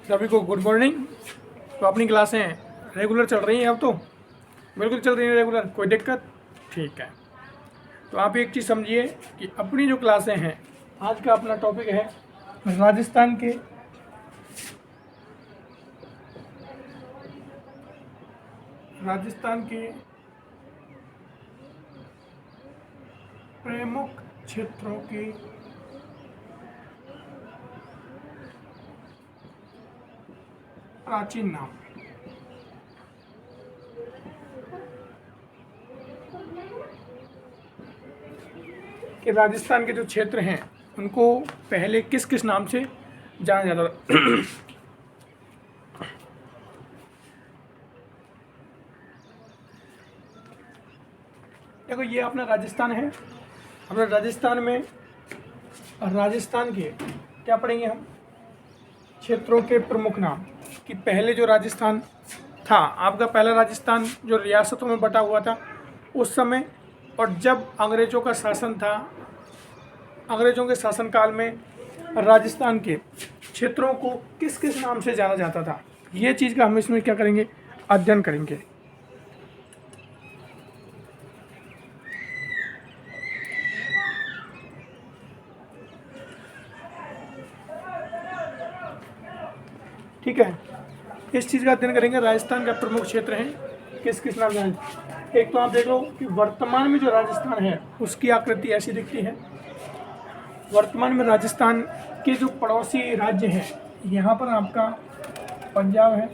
सभी को good morning. तो अपनी क्लासें रेगुलर चल रही हैं अब तो? बिल्कुल चल रही हैं रेगुलर, कोई दिक्कत? ठीक है। तो आप एक चीज़ समझिए कि अपनी जो क्लासें हैं, आज का अपना टॉपिक है राजस्थान के प्रमुख क्षेत्रों के प्राचीन नाम। कि राजस्थान के जो क्षेत्र हैं उनको पहले किस किस नाम से जाना जाता था। देखो, ये अपना राजस्थान है। अपना राजस्थान में राजस्थान के क्या पढ़ेंगे हम? क्षेत्रों के प्रमुख नाम। कि पहले जो राजस्थान था, आपका पहला राजस्थान जो रियासतों में बटा हुआ था उस समय, और जब अंग्रेज़ों का शासन था, अंग्रेज़ों के शासनकाल में राजस्थान के क्षेत्रों को किस किस नाम से जाना जाता था, ये चीज़ का हम इसमें क्या करेंगे? अध्ययन करेंगे। ठीक है, इस चीज़ का अध्ययन करेंगे। राजस्थान का प्रमुख क्षेत्र है, किस किस नाम से। एक तो आप देख लो कि वर्तमान में जो राजस्थान है उसकी आकृति ऐसी दिखती है। वर्तमान में राजस्थान के जो पड़ोसी राज्य हैं, यहाँ पर आपका पंजाब है।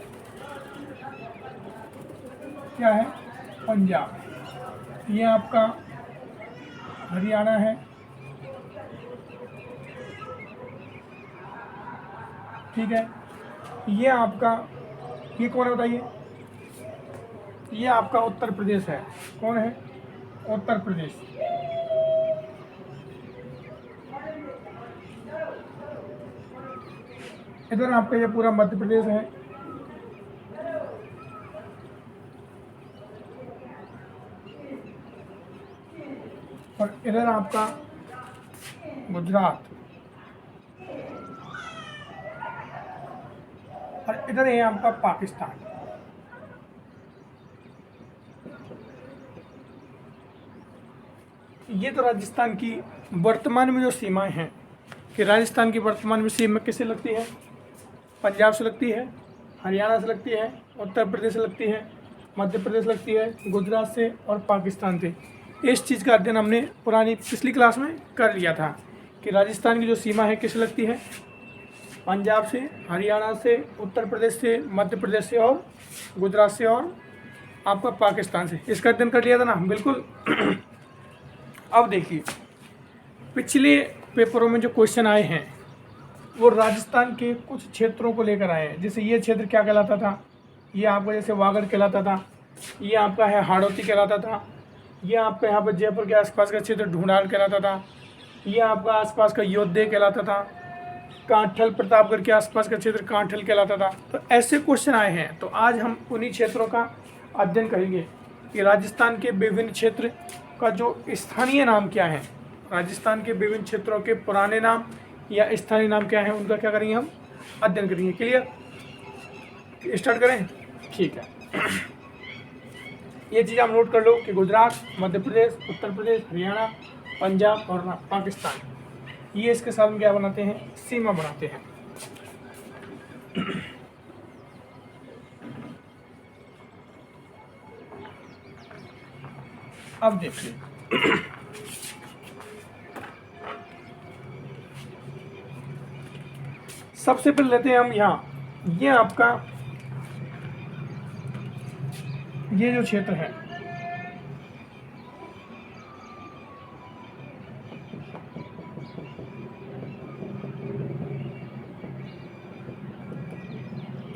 क्या है? पंजाब। ये आपका हरियाणा है। ठीक है, ये आपका, ये कौन है बताइए? ये आपका उत्तर प्रदेश है। कौन है? उत्तर प्रदेश। इधर आपका ये पूरा मध्य प्रदेश है। और इधर आपका गुजरात। और इधर है आपका पाकिस्तान। ये तो राजस्थान की वर्तमान में जो सीमाएं हैं, कि राजस्थान की वर्तमान में सीमा किससे लगती है? पंजाब से लगती है, हरियाणा से लगती है, उत्तर प्रदेश से लगती है, मध्य प्रदेश लगती है, गुजरात से और पाकिस्तान से। इस चीज़ का अध्ययन हमने पुरानी पिछली क्लास में कर लिया था कि राजस्थान की जो सीमा है किससे लगती है? पंजाब से, हरियाणा से, उत्तर प्रदेश से, मध्य प्रदेश से और गुजरात से और आपका पाकिस्तान से। इसका अध्ययन कर लिया था ना? बिल्कुल। अब देखिए, पिछले पेपरों में जो क्वेश्चन आए हैं वो राजस्थान के कुछ क्षेत्रों को लेकर आए हैं। जैसे ये क्षेत्र क्या कहलाता था? ये आपका जैसे वागड़ कहलाता था। ये आपका है हाड़ौती कहलाता था। ये आपका यहाँ पर जयपुर के आसपास का क्षेत्र ढूंढाल कहलाता था। ये आपका आसपास का योद्धे कहलाता था। कांठल, प्रतापगढ़ के आसपास का क्षेत्र कांठल कहलाता था। तो ऐसे क्वेश्चन आए हैं। तो आज हम उन्हीं क्षेत्रों का अध्ययन करेंगे कि राजस्थान के विभिन्न क्षेत्र का जो स्थानीय नाम क्या है, राजस्थान के विभिन्न क्षेत्रों के पुराने नाम या स्थानीय नाम क्या है, उनका क्या करेंगे? हम अध्ययन करेंगे। क्लियर? स्टार्ट करें? ठीक है। ये चीज़ आप नोट कर लो कि गुजरात, मध्य प्रदेश, उत्तर प्रदेश, हरियाणा, पंजाब और पाकिस्तान, ये इसके साथ में क्या बनाते हैं? सीमा बनाते हैं। अब देखिए, सबसे पहले लेते हैं हम यहाँ, ये आपका ये जो क्षेत्र है,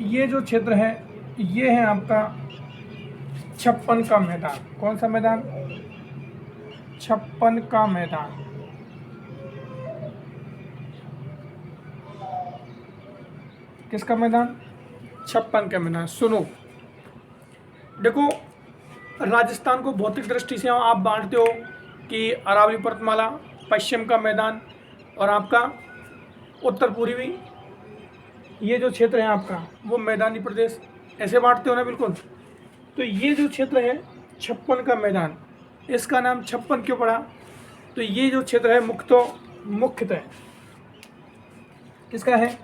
ये जो क्षेत्र है ये है आपका 56 का मैदान। कौन सा मैदान? 56 का मैदान। किसका मैदान? 56 का मैदान। सुनो, देखो, राजस्थान को भौतिक दृष्टि से आप बांटते हो कि अरावली पर्वतमाला, पश्चिम का मैदान और आपका उत्तर पूर्वी ये जो क्षेत्र है आपका वो मैदानी प्रदेश, ऐसे बांटते हो ना बिल्कुल। तो ये जो क्षेत्र है 56 का मैदान, इसका नाम 56 क्यों पड़ा? तो ये जो क्षेत्र है मुख्यतः किसका है?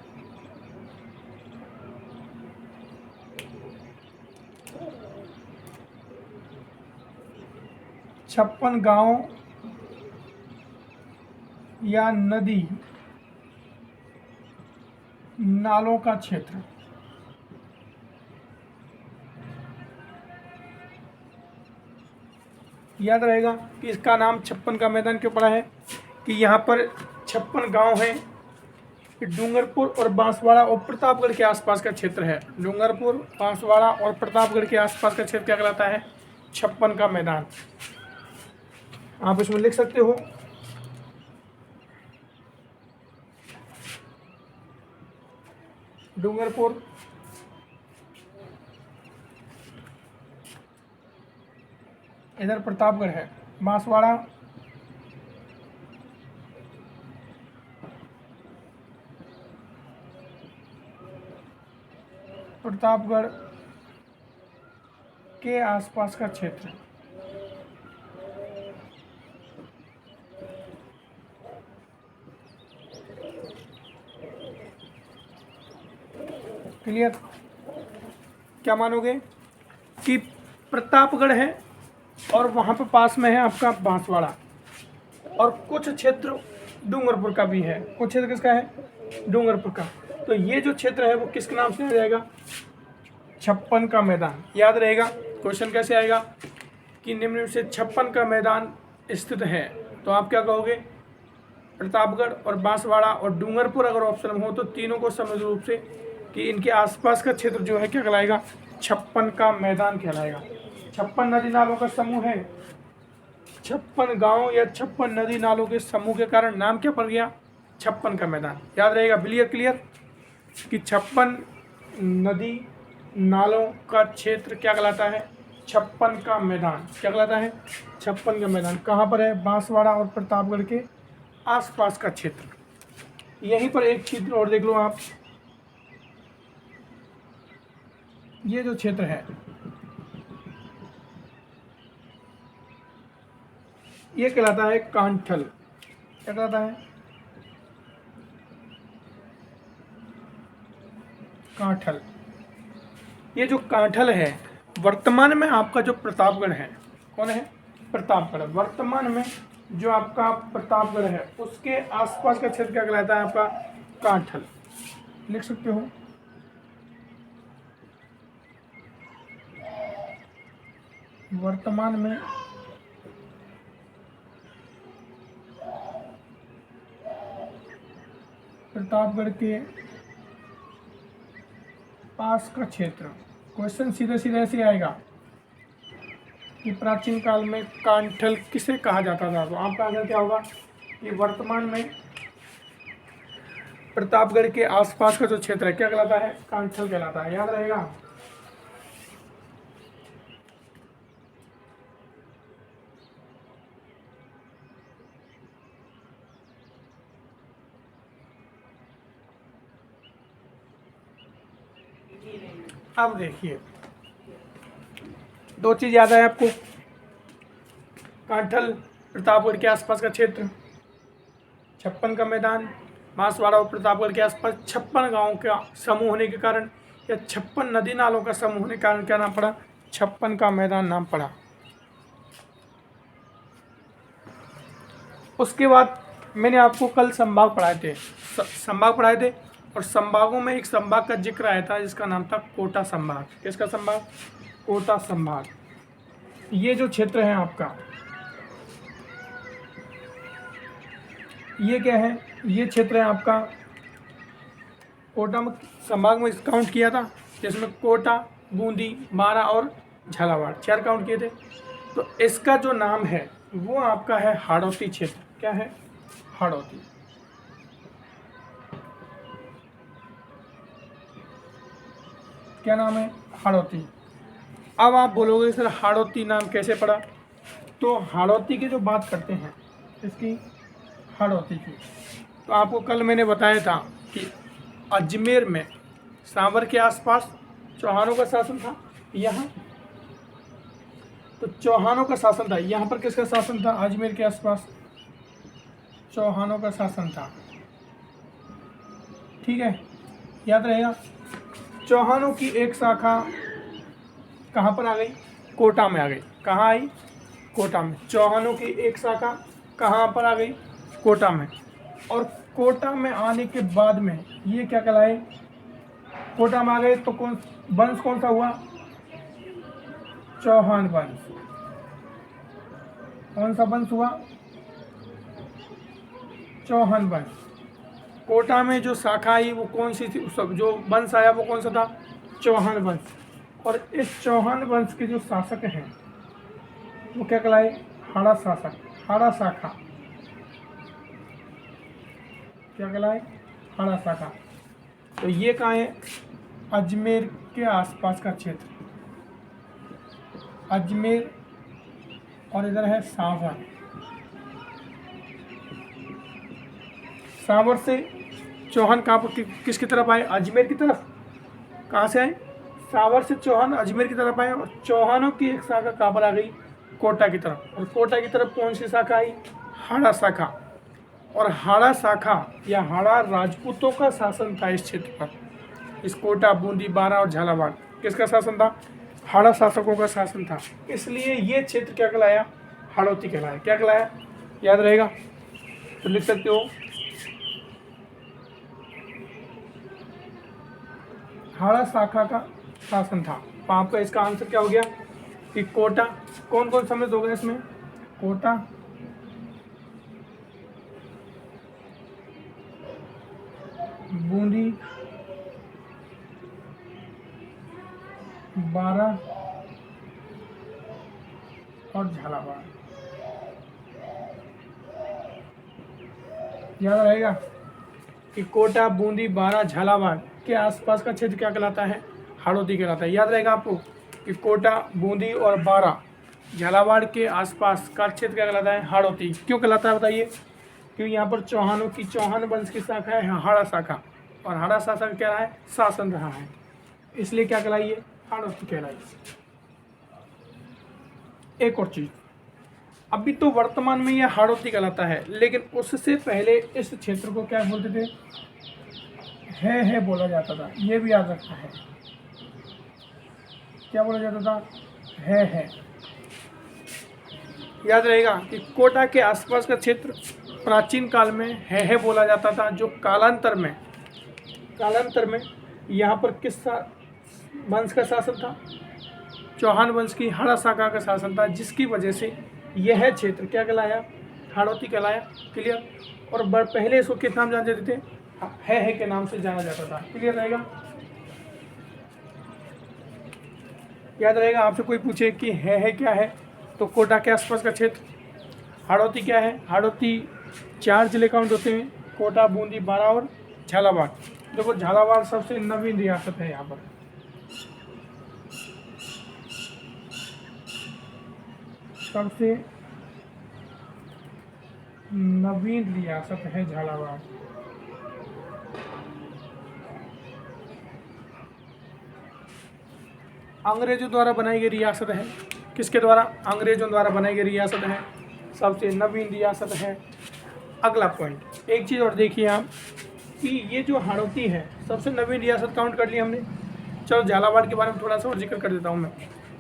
56 गांव या नदी नालों का क्षेत्र। याद रहेगा कि इसका नाम 56 का मैदान क्यों पड़ा है कि यहाँ पर 56 गांव हैं। डूंगरपुर और बांसवाड़ा और प्रतापगढ़ के आसपास का क्षेत्र है। डूंगरपुर, बांसवाड़ा और प्रतापगढ़ के आसपास का क्षेत्र क्या कहलाता है? 56 का मैदान। आप इसमें लिख सकते हो डूंगरपुर, इधर प्रतापगढ़ है, बांसवाड़ा, प्रतापगढ़ के आसपास का क्षेत्र। क्लियर? क्या मानोगे कि प्रतापगढ़ है और वहाँ पे पास में है आपका बांसवाड़ा, और कुछ क्षेत्र डूंगरपुर का भी है। कुछ क्षेत्र किसका है? डूंगरपुर का। तो ये जो क्षेत्र है वो किसके नाम से आ जाएगा? 56 का मैदान। याद रहेगा क्वेश्चन कैसे आएगा कि निम्न में से 56 का मैदान स्थित है, तो आप क्या कहोगे? प्रतापगढ़ और बांसवाड़ा और डूंगरपुर अगर ऑप्शन में हो तो तीनों को समझ रूप से कि इनके आसपास का क्षेत्र जो है क्या कहलाएगा? 56 का मैदान कहलाएगा। 56 नदी नालों का समूह है। 56 गांव या 56 नदी नालों के समूह के कारण नाम क्या पड़ गया? 56 का मैदान। याद रहेगा क्लियर कि 56 नदी नालों का क्षेत्र क्या कहलाता है? 56 का मैदान। क्या कहलाता है? 56 का मैदान। कहाँ पर है? बांसवाड़ा और प्रतापगढ़ के आसपास का क्षेत्र। यहीं पर एक क्षेत्र और देख लो आप, ये जो क्षेत्र है ये कहलाता है कांठल। क्या कहलाता है? कांठल। ये जो कांठल है वर्तमान में आपका जो प्रतापगढ़ है, कौन है? प्रतापगढ़। वर्तमान में जो आपका प्रतापगढ़ है उसके आसपास का क्षेत्र क्या कहलाता है? आपका कांठल। लिख सकते हो वर्तमान में प्रतापगढ़ के पास का क्षेत्र। क्वेश्चन सीधे सीधे ऐसे आएगा कि प्राचीन काल में कांठल किसे कहा जाता था, तो आपका आंसर क्या होगा कि वर्तमान में प्रतापगढ़ के आसपास का जो क्षेत्र है क्या कहलाता है? कांठल कहलाता है। याद रहेगा। अब देखिए दो चीज़ याद है आपको, कांठल प्रतापगढ़ के आसपास का क्षेत्र, 56 का मैदान, बांसवाड़ा और प्रतापगढ़ के आसपास 56 गांवों का समूह होने के कारण या 56 नदी नालों का समूह होने के कारण क्या नाम पड़ा? 56 का मैदान नाम पड़ा। उसके बाद मैंने आपको कल संभाग पढ़ाए थे और संभागों में एक संभाग का जिक्र आया था जिसका नाम था कोटा संभाग। किसका संभाग? कोटा संभाग। ये जो क्षेत्र है आपका, ये क्या है? ये क्षेत्र है आपका कोटा में संभाग में काउंट किया था, जिसमें कोटा, बूंदी, बारा और झालावाड़ 4 काउंट किए थे। तो इसका जो नाम है वो आपका है हाड़ौती क्षेत्र। क्या है? हाड़ौती। क्या नाम है? हाड़ौती। अब आप बोलोगे सर हाड़ौती नाम कैसे पड़ा? तो हाड़ौती की जो बात करते हैं इसकी, हाड़ौती की, तो आपको कल मैंने बताया था कि अजमेर में सांभर के आसपास चौहानों का शासन था। यहाँ तो चौहानों का शासन था। यहाँ पर किसका शासन था? अजमेर के आसपास चौहानों का शासन था। ठीक है, याद रहेगा। चौहानों की एक शाखा कहाँ पर आ गई? कोटा में आ गई। कहाँ आई? कोटा में। चौहानों की एक शाखा कहाँ पर आ गई? कोटा में। और कोटा में आने के बाद में ये क्या कहलाए? कोटा में आ गए तो वंश कौन सा हुआ? चौहान वंश। कौन सा वंश हुआ? चौहान वंश। कोटा में जो शाखा आई वो कौन सी थी? सब जो वंश आया वो कौन सा था? चौहान वंश। और इस चौहान वंश के जो शासक हैं वो क्या कहलाए? हाड़ा शासक, हाड़ा शाखा। क्या कहलाए? हाड़ा शाखा। तो ये कहाँ है? अजमेर के आसपास का क्षेत्र। अजमेर और इधर है सांभर। सांभर से चौहान कहाँ पर किसकी तरफ आए? अजमेर की तरफ। कहाँ से आए? सांभर से चौहान अजमेर की तरफ आए। और चौहानों की एक शाखा कहाँ पर आ गई? कोटा की तरफ। और कोटा की तरफ कौन सी शाखा आई? हाड़ा शाखा। और हाड़ा शाखा या हाड़ा राजपूतों का शासन था इस क्षेत्र पर। इस कोटा, बूंदी, बारा और झालावाड़ किसका शासन था? हाड़ा शासकों का शासन था। इसलिए ये क्षेत्र क्या कहलाया? हाड़ौती कहलाया। क्या कहलाया? याद रहेगा तो लिख सकते हो। हाड़ा शाखा का शासन था। तो आपका इसका आंसर क्या हो गया कि कोटा। कौन कौन सम्मिलित हो गया इसमें? कोटा, बूंदी, बारा और झालावाड़। याद रहेगा कि कोटा, बूंदी, बारा, झालावाड़ के आसपास का क्षेत्र क्या कहलाता है? हाड़ौती कहलाता है। याद रहेगा आपको कि कोटा, बूंदी और बारा, झालावाड़ के आसपास का क्षेत्र क्या कहलाता है? हाड़ौती। क्यों कहलाता है बताइए? क्योंकि यहाँ पर चौहानों की, चौहान वंश की शाखा है हाड़ा शाखा। और हाड़ा शासक क्या रहा है? शासन रहा है। इसलिए क्या कहलाई? हाड़ौती कहलाई। एक और चीज, अभी तो वर्तमान में यह हाड़ौती कहलाता है, लेकिन उससे पहले इस क्षेत्र को क्या बोलते थे? है बोला जाता था। ये भी याद रखना है। क्या बोला जाता था? है। याद रहेगा कि कोटा के आसपास का क्षेत्र प्राचीन काल में है बोला जाता था, जो कालांतर में यहाँ पर किस वंश का शासन था? चौहान वंश की हाड़ा शाखा का शासन था, जिसकी वजह से यह क्षेत्र क्या कहलाया? हाड़ौती कहलाया। क्लियर? और पहले इसको किस नाम जान जाते थे? है के नाम से जाना जाता था। क्लियर रहेगा? याद रहेगा। आपसे कोई पूछे कि है क्या है, तो कोटा के आसपास का क्षेत्र। हाड़ौती क्या है? हाड़ौती 4 जिले काउंट होते हैं, कोटा, बूंदी, बारा और झालावाड़। देखो झालावाड़ सबसे नवीन रियासत है। यहाँ पर सबसे नवीन रियासत है झालावाड़। अंग्रेजों द्वारा बनाई गई रियासत है। किसके द्वारा? अंग्रेजों द्वारा बनाई गई रियासत है। सबसे नवीन रियासत है। अगला पॉइंट, एक चीज़ और देखिए आप कि ये जो हाड़ौती है सबसे नवीन रियासत काउंट कर लिया हमने। चलो झालावाड़ के बारे में थोड़ा सा और जिक्र कर देता हूँ मैं।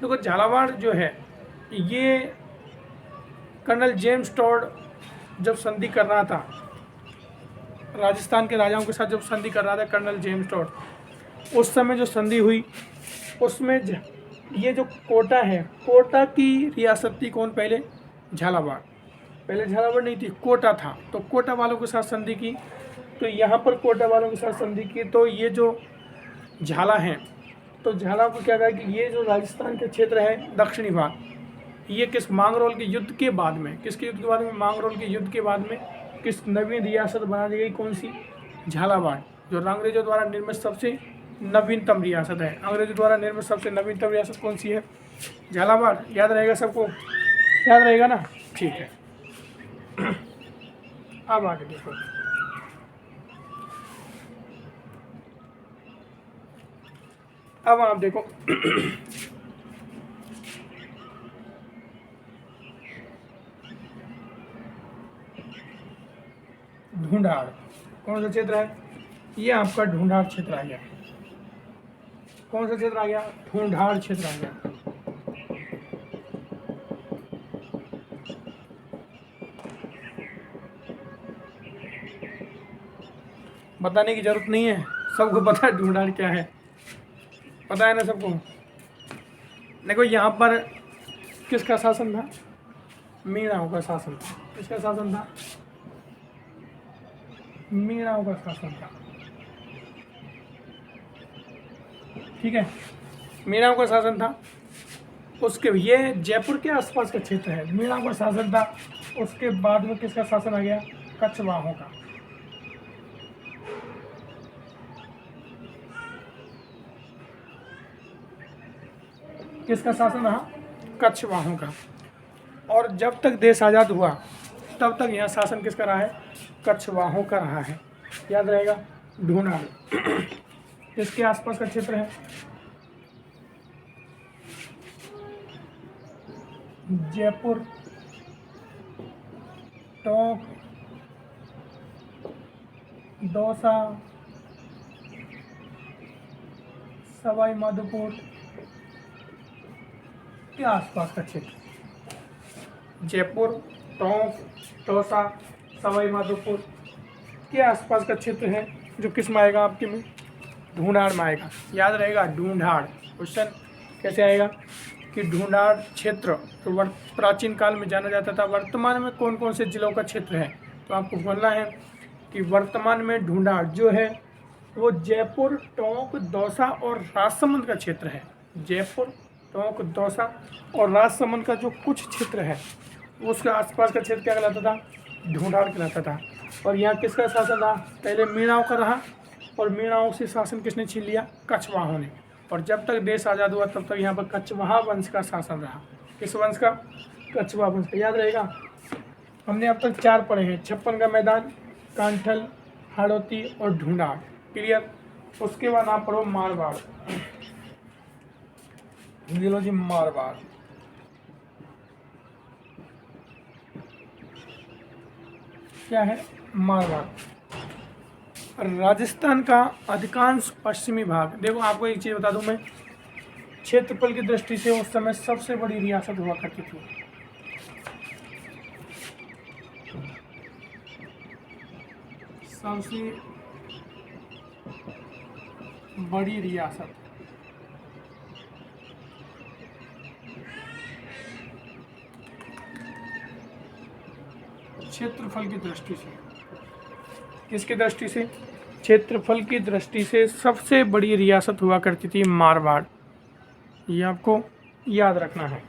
देखो झालावाड़ जो है ये कर्नल जेम्स टॉड जब संधि कर रहा था, राजस्थान के राजाओं के साथ जब संधि कर रहा था कर्नल जेम्स टॉड, उस समय जो संधि हुई उसमें ये जो कोटा है, कोटा की रियासत थी कौन? पहले झालावाड़। पहले झालावाड़ नहीं थी, कोटा था। तो कोटा वालों के साथ संधि की। तो यहाँ पर कोटा वालों के साथ संधि की तो ये जो झाला हैं, तो झाला को क्या कहा कि ये जो राजस्थान के क्षेत्र है दक्षिणी भाग, ये किस मांगरोल के युद्ध के बाद में, किसके युद्ध के बाद में? मांगरोल के युद्ध के बाद में किस नवीन रियासत बना दी गई? कौन सी? झालावाड़, जो अंग्रेजों द्वारा निर्मित सबसे नवीनतम रियासत है। अंग्रेजों द्वारा निर्मित सबसे नवीनतम रियासत कौन सी है? झालावाड़। याद रहेगा सबको? याद रहेगा ना? ठीक है। अब आगे देखो, अब आप देखो ढूंढाड़ कौन सा क्षेत्र है? ये आपका ढूंढाड़ क्षेत्र आ गया। कौन सा क्षेत्र आ गया? ढूंढाड़ क्षेत्र आ गया। बताने की जरूरत नहीं है, सबको पता है ढूंढाड़ क्या है, पता है ना सबको। देखो यहाँ पर किसका शासन था? मीणाओं का शासन था। किसका शासन था? मीणाओं का शासन था। ठीक है, मीणाओं का शासन था। उसके ये जयपुर के आसपास का क्षेत्र है, मीणाओं का शासन था। उसके बाद में किसका शासन आ गया? कछवाहों का। किसका शासन रहा? कछवाहों का। और जब तक देश आज़ाद हुआ तब तक यहाँ शासन किसका रहा है? कछवाहों का रहा है। याद रहेगा। ढूंढाड़ किसके आसपास का क्षेत्र है? जयपुर, टोंक, दौसा, सवाई माधोपुर के आसपास का क्षेत्र। जयपुर, टोंक, दौसा, सवाई माधोपुर के आसपास का क्षेत्र है जो किस में आएगा? आपके में ढूंढाड़ में आएगा। याद रहेगा ढूंढाड़। क्वेश्चन कैसे आएगा कि ढूंढाड़ क्षेत्र तो प्राचीन काल में जाना जाता था। वर्तमान में कौन कौन से जिलों का क्षेत्र है? तो आपको बोलना है कि वर्तमान में ढूंढाड़ जो है वो जयपुर, टोंक, दौसा और राजसमंद का क्षेत्र है। जयपुर, टोंक, दौसा और राजसमंद का जो कुछ क्षेत्र है उसके आसपास का क्षेत्र क्या कहलाता था? ढूंढाड़ कहलाता था। और यहाँ किसका शासन रहा? पहले मीणाओं का रहा, और मीणाओं से शासन किसने छीन लिया? कछवाहों ने। और जब तक देश आज़ाद हुआ तब तक यहाँ पर कछवाहा वंश का शासन रहा। किस वंश का? कछवाहा वंश का। याद रहेगा। हमने अब तक 4 पढ़े हैं, 56 का मैदान, कांठल, हाड़ौती और ढूंढाड़। क्लियर। उसके बाद आप पढ़ो मारवाड़। लो जी मारवाड़। क्या है? मारवाड़। राजस्थान का अधिकांश पश्चिमी भाग। देखो आपको एक चीज़ बता दूं मैं, क्षेत्रफल की दृष्टि से उस समय सबसे बड़ी रियासत हुआ करती थी। सबसे बड़ी रियासत क्षेत्रफल की दृष्टि से। किसकी दृष्टि से? क्षेत्रफल की दृष्टि से सबसे बड़ी रियासत हुआ करती थी मारवाड़। ये आपको याद रखना है।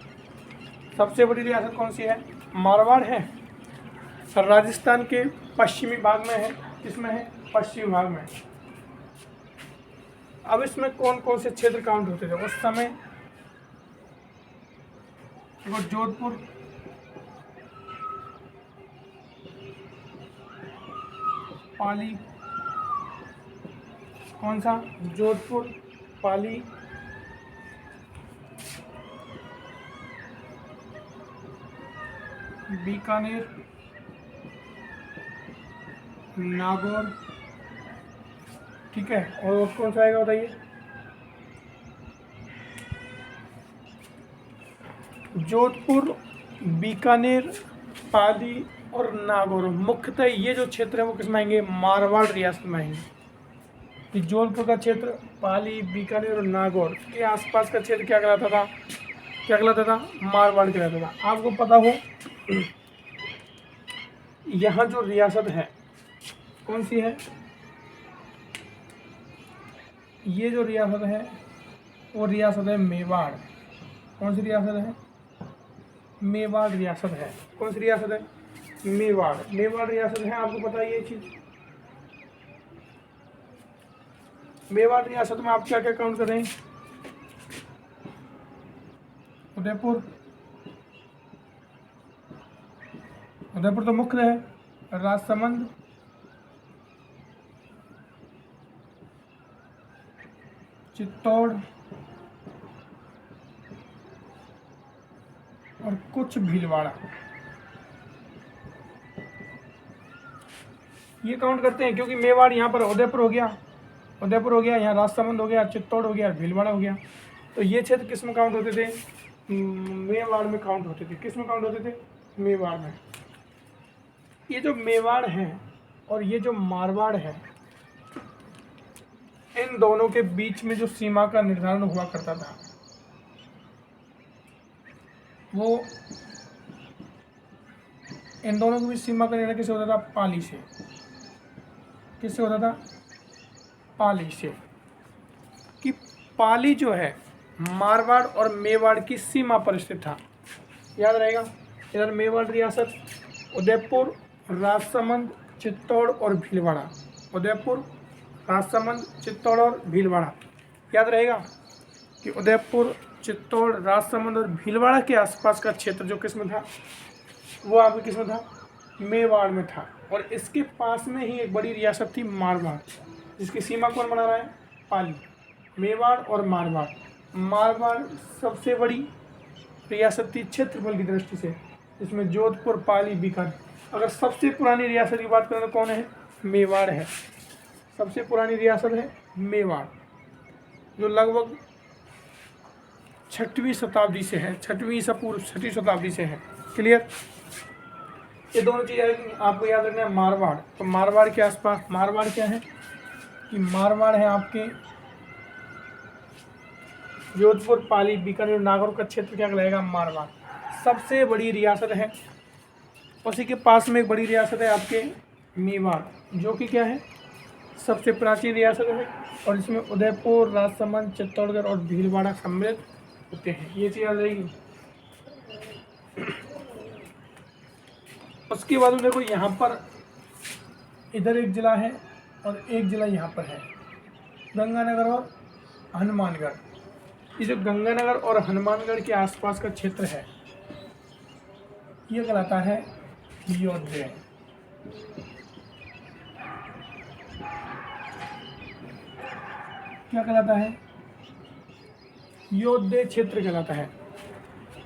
सबसे बड़ी रियासत कौन सी है? मारवाड़ है। राजस्थान के पश्चिमी भाग में है। किसमें है? पश्चिमी भाग में। अब इसमें कौन कौन से क्षेत्र काउंट होते थे उस समय? देखो जोधपुर, पाली, कौन सा? जोधपुर, पाली, बीकानेर, नागौर। ठीक है, और कौन सा आएगा बताइए? जोधपुर, बीकानेर, पाली और नागौर। मुख्यतः ये जो क्षेत्र है वो किस में आएंगे? मारवाड़ रियासत में आएंगे। कि जोधपुर का क्षेत्र, पाली, बीकानेर और नागौर के आसपास का क्षेत्र क्या कहलाता था? क्या कहलाता था? मारवाड़ कहलाता था। आपको पता हो यहाँ जो रियासत है कौन सी है? ये जो रियासत है वो रियासत है मेवाड़। कौन सी रियासत है? मेवाड़ रियासत है। कौन सी रियासत है? मेवाड़। मेवाड़ रियासत है। आपको पता है ये चीज। मेवाड़ रियासत में आप क्या क्या काउंट कर रहे हैं? उदयपुर। उदयपुर तो मुख्य है। राजसमंद, चित्तौड़, और कुछ भीलवाड़ा। ये काउंट करते हैं क्योंकि मेवाड़ यहाँ पर उदयपुर हो गया, यहाँ राजसमंद हो गया, चित्तौड़ हो गया, भीलवाड़ा हो गया। तो ये क्षेत्र किस में काउंट होते थे? मेवाड़ में काउंट होते थे। किस में काउंट होते थे? मेवाड़ में। ये जो मेवाड़ है और ये जो मारवाड़ है, इन दोनों के बीच में जो सीमा का निर्धारण हुआ करता था वो, इन दोनों के बीच सीमा का निर्णय किससे होता था? पाली से। किससे होता था? पाली से। कि पाली जो है मारवाड़ और मेवाड़ की सीमा पर स्थित था। याद रहेगा, इधर मेवाड़ रियासत, उदयपुर, राजसमंद, चित्तौड़ और भीलवाड़ा। उदयपुर, राजसमंद, चित्तौड़ और भीलवाड़ा। याद रहेगा कि उदयपुर, चित्तौड़, राजसमंद और भीलवाड़ा के आसपास का क्षेत्र जो किस में था? वो आपके किस में था? मेवाड़ में था। और इसके पास में ही एक बड़ी रियासत थी मारवाड़, जिसकी सीमा कौन बना रहा है? पाली। मेवाड़ और मारवाड़। मारवाड़ सबसे बड़ी रियासत थी क्षेत्रफल की दृष्टि से, जिसमें जोधपुर, पाली, बीकानेर। अगर सबसे पुरानी रियासत की बात करें तो कौन है? मेवाड़ है। सबसे पुरानी रियासत है मेवाड़, जो लगभग 6वीं शताब्दी से है, 6वीं ईसा पूर्व 6वीं शताब्दी से है। क्लियर? ये दोनों चीज़ें आपको याद रखना है। मारवाड़, तो मारवाड़ के आसपास, मारवाड़ क्या है कि मारवाड़ है आपके जोधपुर, पाली, बीकानेर, नागौर का क्षेत्र क्या कहलाएगा? मारवाड़। सबसे बड़ी रियासत है। उसी के पास में एक बड़ी रियासत है आपके मेवाड़, जो कि क्या है? सबसे प्राचीन रियासत है, और इसमें उदयपुर, राजसमंद, चित्तौड़गढ़ और भीलवाड़ा सम्मिलित होते हैं। ये चीज़ याद रहेगी। उसके बाद देखो यहाँ पर इधर एक जिला है और एक जिला यहाँ पर है, गंगानगर और हनुमानगढ़। ये जो गंगानगर और हनुमानगढ़ के आसपास का क्षेत्र है, ये कहलाता है योध्या। क्या कहलाता है? योध्या क्षेत्र कहलाता है।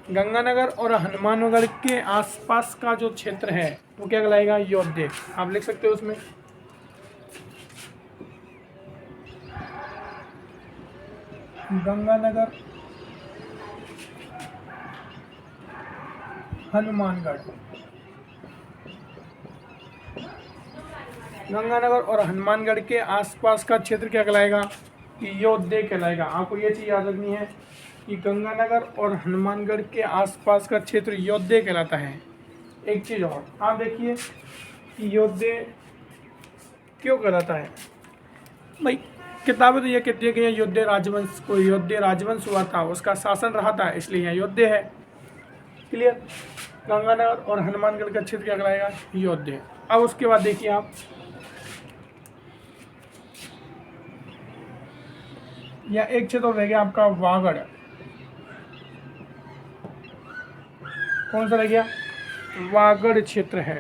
गंगानगर और हनुमानगढ़ के आसपास का जो क्षेत्र है वो क्या कहलाएगा? योध्या। आप लिख सकते हो उसमें। गंगानगर, हनुमानगढ़। गंगानगर और हनुमानगढ़ के आसपास का क्षेत्र क्या कहलाएगा? कि योध्या कहलाएगा। आपको ये चीज़ याद रखनी है कि गंगानगर और हनुमानगढ़ के आसपास का क्षेत्र योध्या कहलाता है। एक चीज़ और आप देखिए कि योध्या क्यों कहलाता है। भाई किताबें तो ये कहती है कि यहाँ योध्या राजवंश, कोई योध्या राजवंश हुआ था, उसका शासन रहा था, इसलिए यहाँ योध्या है। क्लियर? गंगानगर और हनुमानगढ़ का क्षेत्र क्या कहलाएगा? योध्या। अब उसके बाद देखिए आप, या एक क्षेत्र रह गया आपका वागड़। कौन सा रह गया? वागड़ क्षेत्र है।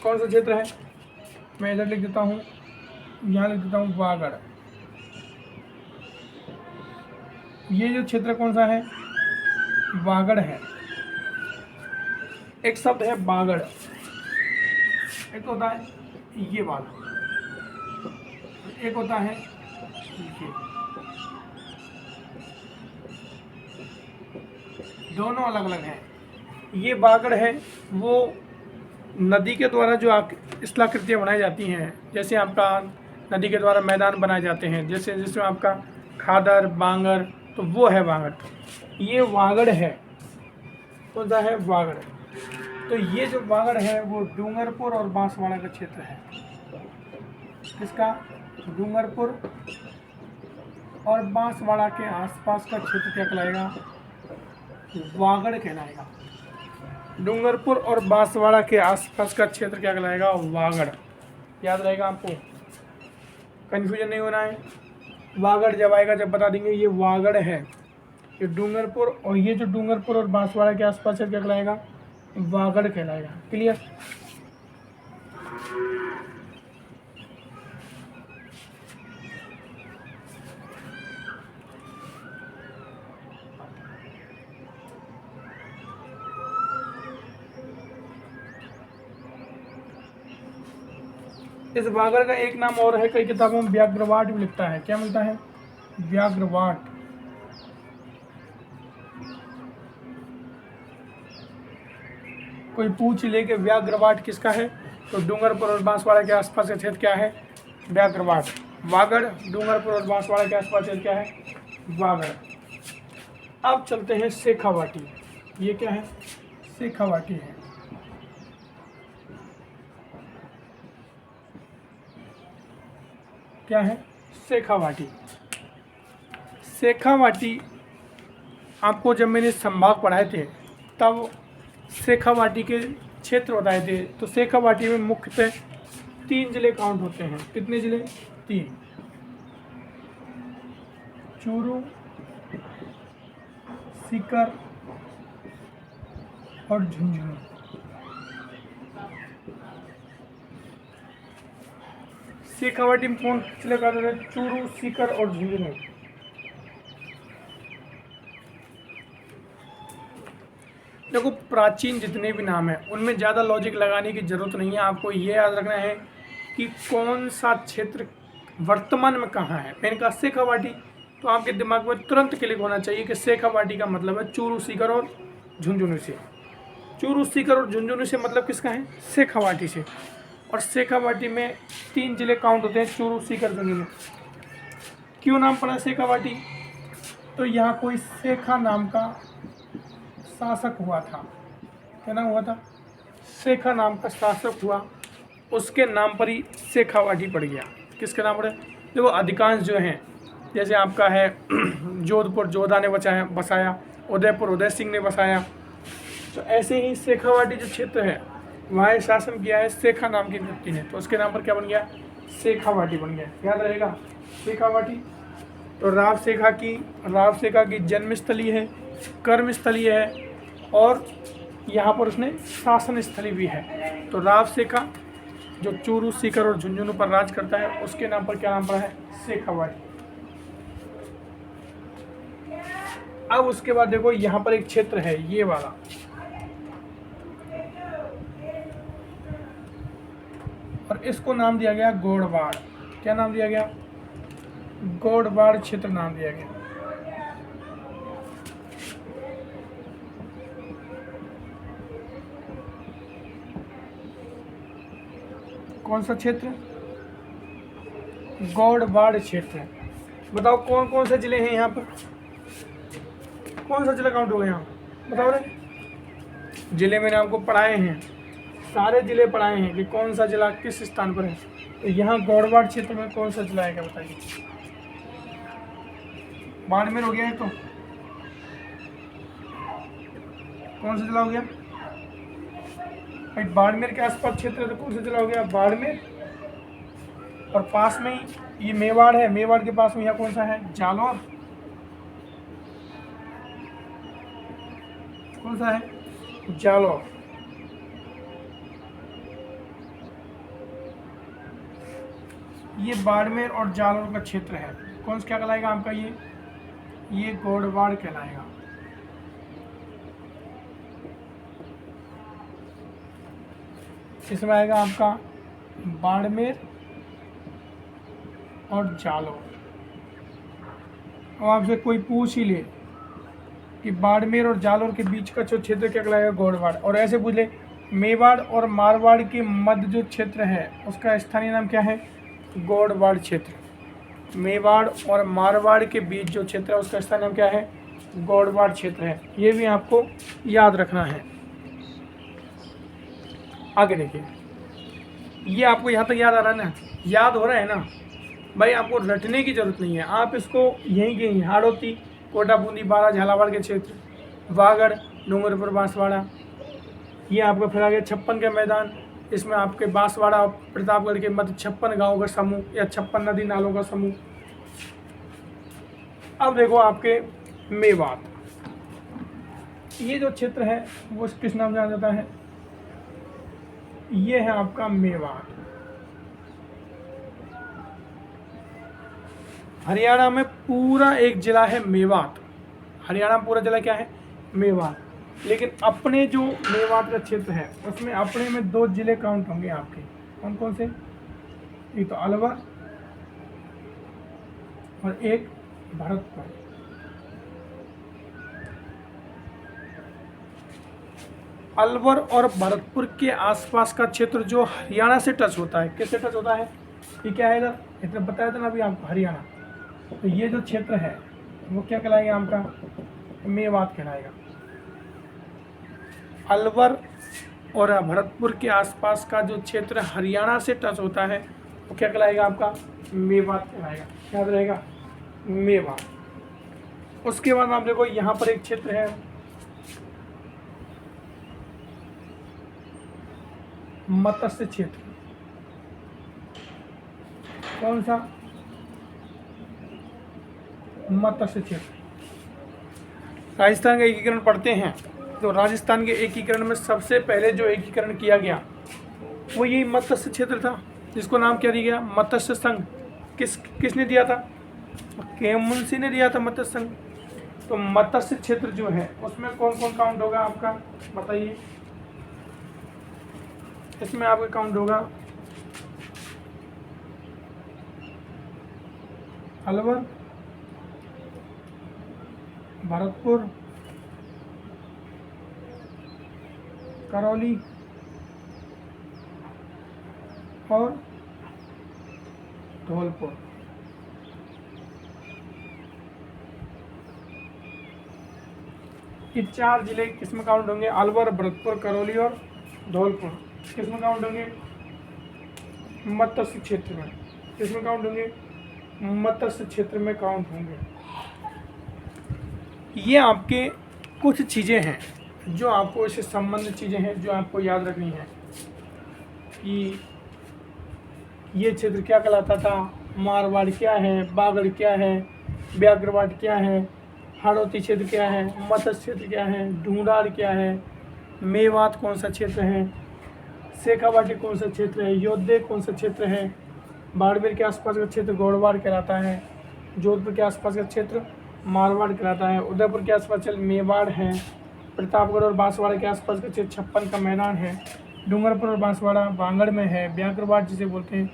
कौन सा क्षेत्र है? मैं इधर लिख देता हूँ, यहाँ लिख देता हूँ वागड़। ये जो क्षेत्र कौन सा है? वागड़ है। एक शब्द है बागड़, एक होता है ये वाला, एक होता है ये। दोनों अलग अलग हैं। ये बागड़ है वो नदी के द्वारा जो स्थलाकृतियाँ बनाई जाती हैं, जैसे आपका नदी के द्वारा मैदान बनाए जाते हैं, जैसे जिसमें आपका खादर, बांगर, तो वो है वागड़। ये वागड़ है। कौन सा है? वागड़। तो ये जो वागड़ है वो डूंगरपुर और बांसवाड़ा का क्षेत्र है। किसका? डूंगरपुर और बांसवाड़ा के आसपास का क्षेत्र क्या कहलाएगा? वागड़ कहलाएगा। डूंगरपुर और बांसवाड़ा के आसपास का क्षेत्र क्या कहलाएगा? वागड़। याद रहेगा आपको, कन्फ्यूजन नहीं होना है। वागड़ जब आएगा जब बता देंगे ये वागड़ है, ये डूंगरपुर, और ये जो डूंगरपुर और बांसवाड़ा के आसपास है क्या कहलाएगा? वागड़ कहलाएगा। क्लियर? इस वागड़ का एक नाम और है, कई किताबों में व्याघ्रवाट भी लिखता है। क्या मिलता है? व्याघ्रवाट। कोई पूछ ले कि व्याघ्रवाट किसका है, तो डूंगरपुर और बांसवाड़ा के आसपास का क्षेत्र क्या है? व्याघ्रवाट। वागड़, डूंगरपुर और बांसवाड़ा के आसपास क्षेत्र क्या है? वागड़। अब चलते हैं शेखावाटी। ये क्या है? शेखावाटी है। क्या है? शेखावाटी। शेखावाटी आपको जब मैंने संभाग पढ़ाए थे तब शेखावाटी के क्षेत्र बताए थे। तो शेखावाटी में मुख्यतः 3 जिले काउंट होते हैं। कितने जिले? 3। चूरू, सीकर और झुंझुनू। शेखावाटी में कौन जिले का? चूरू, सीकर और झुंझुनू। देखो, प्राचीन जितने भी नाम हैं उनमें ज़्यादा लॉजिक लगाने की ज़रूरत नहीं है। आपको ये याद रखना है कि कौन सा क्षेत्र वर्तमान में कहाँ है। मैंने कहा शेखावाटी, तो आपके दिमाग में तुरंत क्लिक होना चाहिए कि शेखावाटी का मतलब है चूरू, सीकर और झुंझुनू से। चूरू, सीकर और झुंझुनू से मतलब किसका है? शेखावाटी से। और शेखावाटी में 3 जिले काउंट होते हैं, चूरू, सीकर, झुंझुनू। क्यों नाम पड़ा शेखावाटी? तो यहाँ कोई शेखा नाम का शासक हुआ था। क्या नाम हुआ था? शेखा नाम का शासक हुआ, उसके नाम पर ही शेखावाटी पड़ गया। किसके नाम पर है? देखो, अधिकांश जो हैं, जैसे आपका है जोधपुर जोधा ने बसाया, उदयपुर उदय सिंह ने बसाया। तो ऐसे ही शेखावाटी जो क्षेत्र है वहाँ शासन किया है शेखा नाम के व्यक्ति ने, तो उसके नाम पर क्या बन गया? शेखावाटी बन गया। याद रहेगा शेखावाटी। तो राव शेखा की जन्मस्थली है, कर्मस्थली है और यहाँ पर उसने शासन स्थली भी है। तो राव शेखा जो चूरू, सीकर और झुंझुनू पर राज करता है, उसके नाम पर क्या नाम पड़ा है? शेखावाटी। अब उसके बाद देखो, यहाँ पर एक क्षेत्र है ये वाला, और इसको नाम दिया गया गोड़वाड़। क्या नाम दिया गया? गोड़वाड़ क्षेत्र नाम दिया गया। कौन सा क्षेत्र? गोड़वाड़ क्षेत्र। बताओ कौन कौन से जिले हैं यहाँ पर? कौन सा जिला काउंट हो गया यहाँ? बताओ रे। जिले मैंने आपको पढ़ाए हैं, सारे जिले पढ़ाए हैं कि कौन सा जिला किस स्थान पर है। तो यहाँ गोड़वाड़ क्षेत्र में कौन सा जिला है, क्या बताइए? बाड़मेर हो गया है। तो कौन सा जिला हो गया? भाई बाड़मेर के आसपास क्षेत्र है तो कौन सा जिला हो गया? बाड़मेर। और पास में ही ये मेवाड़ है, मेवाड़ के पास में यहाँ कौन सा है? जालौर। कौन सा है? जालौर। ये बाड़मेर और जालौर का क्षेत्र है। कौन सा क्या कहलाएगा आपका? ये गोड़वाड़ कहलाएगा। इसमें आएगा आपका बाड़मेर और जालौर। अब आपसे कोई पूछ ही ले कि बाड़मेर और जालौर के बीच का जो क्षेत्र क्या कहलाएगा? गोड़वाड़। और ऐसे पूछ ले मेवाड़ और मारवाड़ के मध्य जो क्षेत्र है उसका स्थानीय नाम क्या है? गोड़वाड़ क्षेत्र। मेवाड़ और मारवाड़ के बीच जो क्षेत्र है उसका स्थानीय नाम क्या है? गोड़वाड़ क्षेत्र है। ये भी आपको याद रखना है। आगे देखिए, ये आपको यहाँ तक याद आ रहा है ना? याद हो रहा है ना भाई? आपको रटने की जरूरत नहीं है, आप इसको यहीं के हाड़ौती, कोटा, बूंदी, बारा, झालावाड़ के क्षेत्र, वागड़, डूंगरपुर, बांसवाड़ा। ये आपका फिर आ गया 56 का मैदान। इसमें आपके बांसवाड़ा प्रतापगढ़ के मध्य 56 गाँव का समूह या 56 नदी नालों का समूह। अब देखो आपके मेवात, ये जो क्षेत्र है वो किस नाम से जाना जाता है? ये है आपका मेवात। हरियाणा में पूरा एक जिला है मेवात। हरियाणा में पूरा जिला क्या है? मेवात। लेकिन अपने जो मेवात का क्षेत्र है उसमें अपने में 2 जिले काउंट होंगे आपके। कौन कौन से? एक तो अलवर और एक भरतपुर। अलवर और भरतपुर के आसपास का क्षेत्र जो हरियाणा से टच होता है, किससे टच होता है? ये क्या है इधर, इतना बताया था ना अभी आपको, हरियाणा। तो ये जो क्षेत्र है वो क्या कहलाएगा आपका? मेवात कहलाएगा। अलवर और भरतपुर के आसपास का जो क्षेत्र हरियाणा से टच होता है वो क्या कहलाएगा आपका? मेवात कहलाएगा। याद रहेगा, मेवात। उसके बाद आप देखो यहाँ पर एक क्षेत्र है मत्स्य क्षेत्र। कौन सा? मत्स्य क्षेत्र। राजस्थान का एकीकरण पढ़ते हैं तो राजस्थान के एकीकरण में सबसे पहले जो एकीकरण किया गया वो यही मत्स्य क्षेत्र था, जिसको नाम क्या दिया गया? मत्स्य संघ। किसने दिया था? के.एम. ने दिया था मत्स्य संघ। तो मत्स्य क्षेत्र जो है उसमें कौन कौन काउंट होगा आपका, बताइए? इसमें आपका काउंट होगा अलवर, भरतपुर, करौली और धौलपुर। ये 4 जिले किसमें काउंट होंगे? अलवर, भरतपुर, करौली और धौलपुर। किसमें काउंट होंगे? मत्स्य क्षेत्र में। किसमें काउंट होंगे? मत्स्य क्षेत्र में काउंट होंगे। ये आपके कुछ चीज़ें हैं जो आपको इससे संबंधित चीज़ें हैं जो आपको याद रखनी है कि ये क्षेत्र क्या कहलाता था, मारवाड़ क्या है, बागड़ क्या है, व्याघ्रवाट क्या है, हाड़ौती क्षेत्र क्या है, मत्स्य क्षेत्र क्या है, ढूंढाड़ क्या है, मेवात कौन सा क्षेत्र है, शेखावाटी कौन सा क्षेत्र है, योद्धे कौन सा क्षेत्र है, बाड़मेर के आसपास का क्षेत्र गौड़वाड़ कहलाता है, जोधपुर के आसपास का क्षेत्र मारवाड़ कहलाता है, उदयपुर के आसपास मेवाड़ है, प्रतापगढ़ और बांसवाड़ा के आसपास का क्षेत्र 56 का मैदान है, डूंगरपुर और बांसवाड़ा बांगड़ में है, व्याघ्रवाट जिसे बोलते हैं,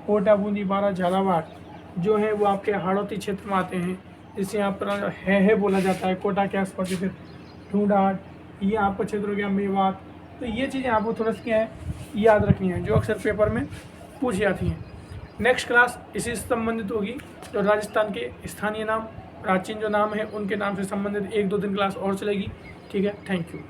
कोटा, बूंदी, बारा, झालावाड़ जो है वो आपके हाड़ौती क्षेत्र में आते हैं, जिसे यहाँ पर है बोला जाता है। कोटा के आसपास के क्षेत्र ढूंढाड़, ये आपका क्षेत्र हो गया मेवात। तो ये चीज़ें आपको थोड़ा सा क्या है याद रखनी है जो अक्सर पेपर में पूछी जाती हैं। नेक्स्ट क्लास इसी से संबंधित होगी, जो राजस्थान के स्थानीय नाम, प्राचीन जो नाम है उनके नाम से संबंधित 1-2 दिन क्लास और चलेगी। ठीक है, थैंक यू।